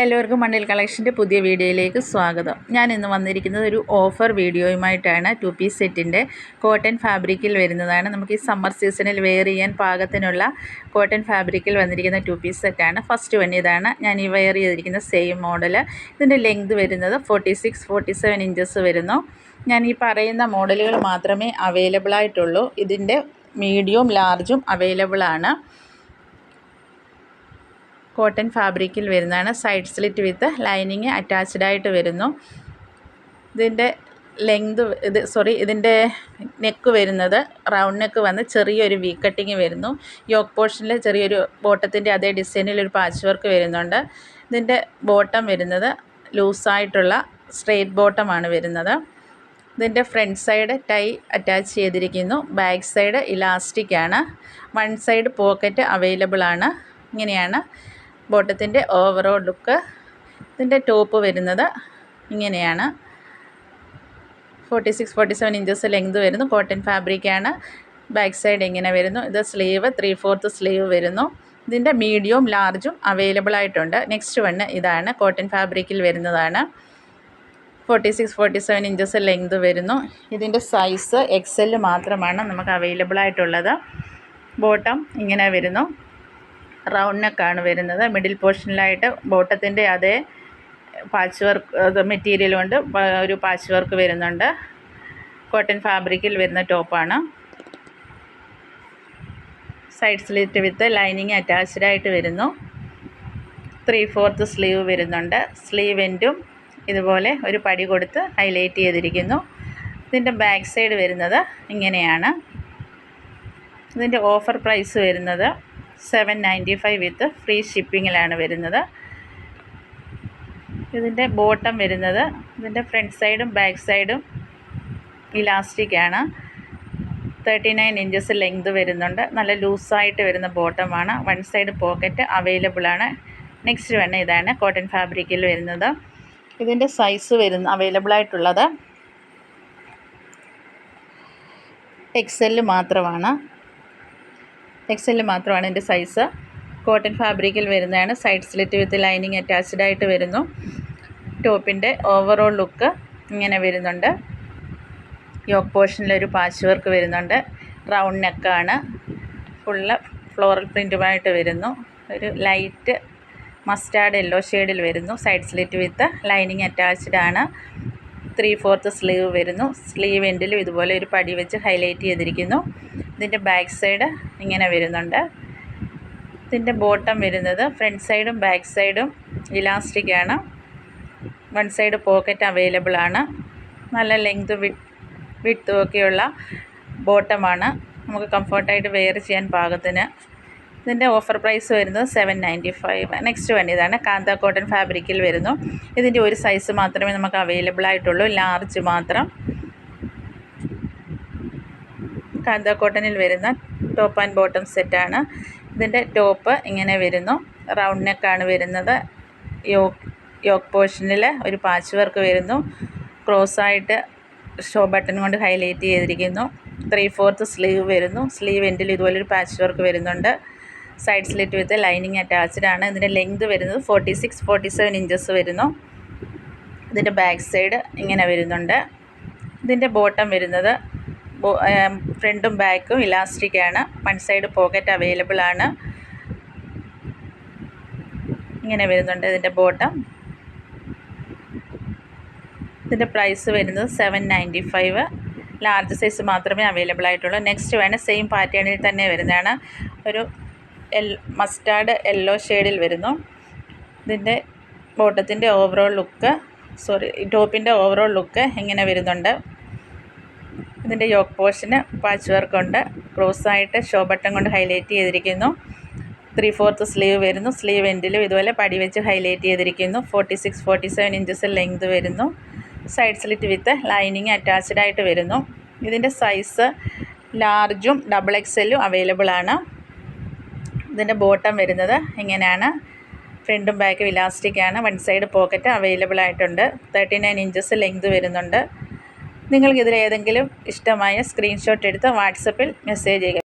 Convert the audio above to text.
എല്ലാവർക്കും മണ്ണിൽ കളക്ഷൻ്റെ പുതിയ വീഡിയോയിലേക്ക് സ്വാഗതം. ഞാൻ ഇന്ന് വന്നിരിക്കുന്നത് ഒരു ഓഫർ വീഡിയോയുമായിട്ടാണ്. 2 പീസ് സെറ്റിൻ്റെ കോട്ടൺ ഫാബ്രിക്കിൽ വരുന്നതാണ്. നമുക്ക് ഈ സമ്മർ സീസണിൽ വെയർ ചെയ്യാൻ പാകത്തിനുള്ള കോട്ടൺ ഫാബ്രിക്കിൽ വന്നിരിക്കുന്ന 2 പീസ് സെറ്റാണ്. ഫസ്റ്റ് വൺ ഇതാണ്. ഞാൻ ഈ വെയർ ചെയ്തിരിക്കുന്ന സെയിം മോഡൽ. ഇതിൻ്റെ ലെങ്ത് വരുന്നത് 46-47 ഇഞ്ചസ് വരുന്നു. ഞാൻ ഈ പറയുന്ന മോഡലുകൾ മാത്രമേ അവൈലബിൾ ആയിട്ടുള്ളൂ. ഇതിൻ്റെ മീഡിയവും ലാർജും അവൈലബിൾ ആണ്. കോട്ടൺ ഫാബ്രിക്കിൽ വരുന്നതാണ്. Side slit with lining attached ആയിട്ട് വരുന്നു. ഇതിൻ്റെ ലെങ്ത് ഇതിൻ്റെ നെക്ക് വരുന്നത് റൗണ്ട് നെക്ക് വന്ന് ചെറിയൊരു വി കട്ടിങ് വരുന്നു. യോക്ക് പോർഷനിൽ ചെറിയൊരു ബോട്ടത്തിൻ്റെ അതേ ഡിസൈനിലൊരു പാച്ച് വർക്ക് വരുന്നുണ്ട്. ഇതിൻ്റെ ബോട്ടം വരുന്നത് ലൂസായിട്ടുള്ള സ്ട്രെയിറ്റ് ബോട്ടമാണ് വരുന്നത്. ഇതിൻ്റെ ഫ്രണ്ട് സൈഡ് ടൈ അറ്റാച്ച് ചെയ്തിരിക്കുന്നു. ബാക്ക് സൈഡ് ഇലാസ്റ്റിക് ആണ്. വൺ സൈഡ് പോക്കറ്റ് അവൈലബിൾ ആണ്. ഇങ്ങനെയാണ് ബോട്ടത്തിൻ്റെ ഓവറോൾ ലുക്ക്. ഇതിൻ്റെ ടോപ്പ് വരുന്നത് ഇങ്ങനെയാണ്. 46-47 ഇഞ്ചസ് ലെങ്ത് വരുന്നു. കോട്ടൺ ഫാബ്രിക്കാണ്. ബാക്ക് സൈഡ് ഇങ്ങനെ വരുന്നു. ഇത് സ്ലീവ് 3/4 സ്ലീവ് വരുന്നു. ഇതിൻ്റെ മീഡിയവും ലാർജും അവൈലബിൾ ആയിട്ടുണ്ട്. നെക്സ്റ്റ് വണ്ണ് ഇതാണ്. കോട്ടൺ ഫാബ്രിക്കിൽ വരുന്നതാണ്. 46-47 ഇഞ്ചസ് ലെങ്ത് വരുന്നു. ഇതിൻ്റെ സൈസ് XL മാത്രമാണ് നമുക്ക് അവൈലബിൾ ആയിട്ടുള്ളത്. ബോട്ടം ഇങ്ങനെ വരുന്നു. റൗണ്ട് നെക്കാണ് വരുന്നത്. മിഡിൽ പോർഷനിലായിട്ട് ബോട്ടത്തിൻ്റെ അതേ പാച്ച് വർക്ക് മെറ്റീരിയൽ കൊണ്ട് ഒരു പാച്ച് വർക്ക് വരുന്നുണ്ട്. കോട്ടൺ ഫാബ്രിക്കിൽ വരുന്ന ടോപ്പാണ്. Side slit with lining attached ആയിട്ട് വരുന്നു. 3/4 സ്ലീവ് വരുന്നുണ്ട്. സ്ലീവ് എൻഡും ഇതുപോലെ ഒരു പടി കൊടുത്ത് ഹൈലൈറ്റ് ചെയ്തിരിക്കുന്നു. ഇതിൻ്റെ ബാക്ക് സൈഡ് വരുന്നത് ഇങ്ങനെയാണ്. ഇതിൻ്റെ ഓഫർ പ്രൈസ് വരുന്നത് 795 വിത്ത് ഫ്രീ ഷിപ്പിങ്ങിലാണ് വരുന്നത്. ഇതിൻ്റെ ബോട്ടം വരുന്നത് ഇതിൻ്റെ ഫ്രണ്ട് സൈഡും ബാക്ക് സൈഡും ഇലാസ്റ്റിക് ആണ്. 39 ഇഞ്ചസ് ലെങ്ത് വരുന്നുണ്ട്. നല്ല ലൂസായിട്ട് വരുന്ന ബോട്ടമാണ്. വൺ സൈഡ് പോക്കറ്റ് അവൈലബിൾ ആണ്. നെക്സ്റ്റ് വൺ ഇതാണ്. കോട്ടൺ ഫാബ്രിക്കിൽ വരുന്നത്. ഇതിൻ്റെ സൈസ് അവൈലബിൾ ആയിട്ടുള്ളത് XL മാത്രമാണ്. ഇതിൻ്റെ സൈസ്. കോട്ടൺ ഫാബ്രിക്കിൽ വരുന്നതാണ്. Side slit with lining attached ആയിട്ട് വരുന്നു. ടോപ്പിൻ്റെ ഓവറോൾ ലുക്ക് ഇങ്ങനെ വരുന്നുണ്ട്. യോക്ക് പോർഷനിലൊരു പാച്ച് വർക്ക് വരുന്നുണ്ട്. റൗണ്ട് നെക്കാണ്. ഫുള്ള് ഫ്ലോറൽ പ്രിൻറ്റുമായിട്ട് വരുന്നു. ഒരു ലൈറ്റ് മസ്റ്റാർഡ് യെല്ലോ ഷെയ്ഡിൽ വരുന്നു. Side slit with lining attached ആണ്. 3/4 സ്ലീവ് വരുന്നു. സ്ലീവ് എൻഡിലും ഇതുപോലെ ഒരു പടി വെച്ച് ഹൈലൈറ്റ് ചെയ്തിരിക്കുന്നു. ഇതിൻ്റെ ബാക്ക് സൈഡ് ഇങ്ങനെ വരുന്നുണ്ട്. ഇതിൻ്റെ ബോട്ടം വരുന്നത് ഫ്രണ്ട് സൈഡും ബാക്ക് സൈഡും ഇലാസ്റ്റിക് ആണ്. വൺ സൈഡ് പോക്കറ്റ് അവൈലബിൾ ആണ്. നല്ല ലെങ്ത് വിഡ്ത്തും ഒക്കെയുള്ള ബോട്ടമാണ്. നമുക്ക് കംഫർട്ടായിട്ട് വെയർ ചെയ്യാൻ പാകത്തിന്. ഇതിൻ്റെ ഓഫർ പ്രൈസ് വരുന്നത് 795. നെക്സ്റ്റ് വൺ ഇതാണ്. കാന്ത കോട്ടൺ ഫാബ്രിക്കിൽ വരുന്നു. ഇതിൻ്റെ ഒരു സൈസ് മാത്രമേ നമുക്ക് അവൈലബിൾ ആയിട്ടുള്ളൂ. ലാർജ് മാത്രം. കാന്ത കോട്ടണിൽ വരുന്ന ടോപ്പ് ആൻഡ് ബോട്ടം സെറ്റാണ്. ഇതിൻ്റെ ടോപ്പ് ഇങ്ങനെ വരുന്നു. റൗണ്ട് നെക്കാണ് വരുന്നത്. യോക്ക് പോർഷനിൽ ഒരു പാച്ച് വർക്ക് വരുന്നു. ക്രോസായിട്ട് ഷോ ബട്ടൺ കൊണ്ട് ഹൈലൈറ്റ് ചെയ്തിരിക്കുന്നു. 3/4 സ്ലീവ് വരുന്നു. സ്ലീവ് എൻഡിൽ ഇതുപോലൊരു പാച്ച് വർക്ക് വരുന്നുണ്ട്. Side slit with lining attached ആണ്. ഇതിൻ്റെ ലെങ്ത് വരുന്നത് 46-47 ഇഞ്ചസ് വരുന്നു. ഇതിൻ്റെ ബാക്ക് സൈഡ് ഇങ്ങനെ വരുന്നുണ്ട്. ഇതിൻ്റെ ബോട്ടം വരുന്നത് ഫ്രണ്ടും ബാക്കും ഇലാസ്റ്റിക് ആണ്. വൺ സൈഡ് പോക്കറ്റ് അവൈലബിൾ ആണ്. ഇങ്ങനെ വരുന്നുണ്ട് ഇതിൻ്റെ ബോട്ടം. ഇതിൻ്റെ പ്രൈസ് വരുന്നത് 795. ലാർജ് സൈസ് മാത്രമേ അവൈലബിൾ ആയിട്ടുള്ളൂ. നെക്സ്റ്റ് വേണം സെയിം പാറ്റേണിൽ തന്നെ വരുന്നതാണ്. ഒരു മസ്റ്റാർഡ് യെല്ലോ ഷെയ്ഡിൽ വരുന്നു. ഇതിൻ്റെ ബോട്ടത്തിൻ്റെ ഓവറോൾ ലുക്ക് ടോപ്പിൻ്റെ ഓവറോൾ ലുക്ക് ഇങ്ങനെ വരുന്നുണ്ട്. ഇതിൻ്റെ യോക്ക് പോർഷന് പാച്ച് വർക്ക് ഉണ്ട്. ക്രോസായിട്ട് ഷോ ബട്ടൺ കൊണ്ട് ഹൈലൈറ്റ് ചെയ്തിരിക്കുന്നു. 3/4 സ്ലീവ് വരുന്നു. സ്ലീവ് എൻഡിലും ഇതുപോലെ പടി വെച്ച് ഹൈലൈറ്റ് ചെയ്തിരിക്കുന്നു. 46-47 ഇഞ്ചസ് ലെങ്ത് വരുന്നു. Side slit with lining attached ആയിട്ട് വരുന്നു. ഇതിൻ്റെ സൈസ് ലാർജും XL അവൈലബിൾ ആണ്. ഇതിൻ്റെ ബോട്ടം വരുന്നത് ഇങ്ങനെയാണ്. ഫ്രണ്ടും ബാക്കും ഇലാസ്റ്റിക് ആണ്. വൺ സൈഡ് പോക്കറ്റ് അവൈലബിൾ ആയിട്ടുണ്ട്. 39 ഇഞ്ചസ് ലെങ്ത് വരുന്നുണ്ട്. നിങ്ങൾക്കിതിലേതെങ്കിലും ഇഷ്ടമായ സ്ക്രീൻഷോട്ട് എടുത്ത് വാട്സപ്പിൽ മെസ്സേജ് ചെയ്യുക.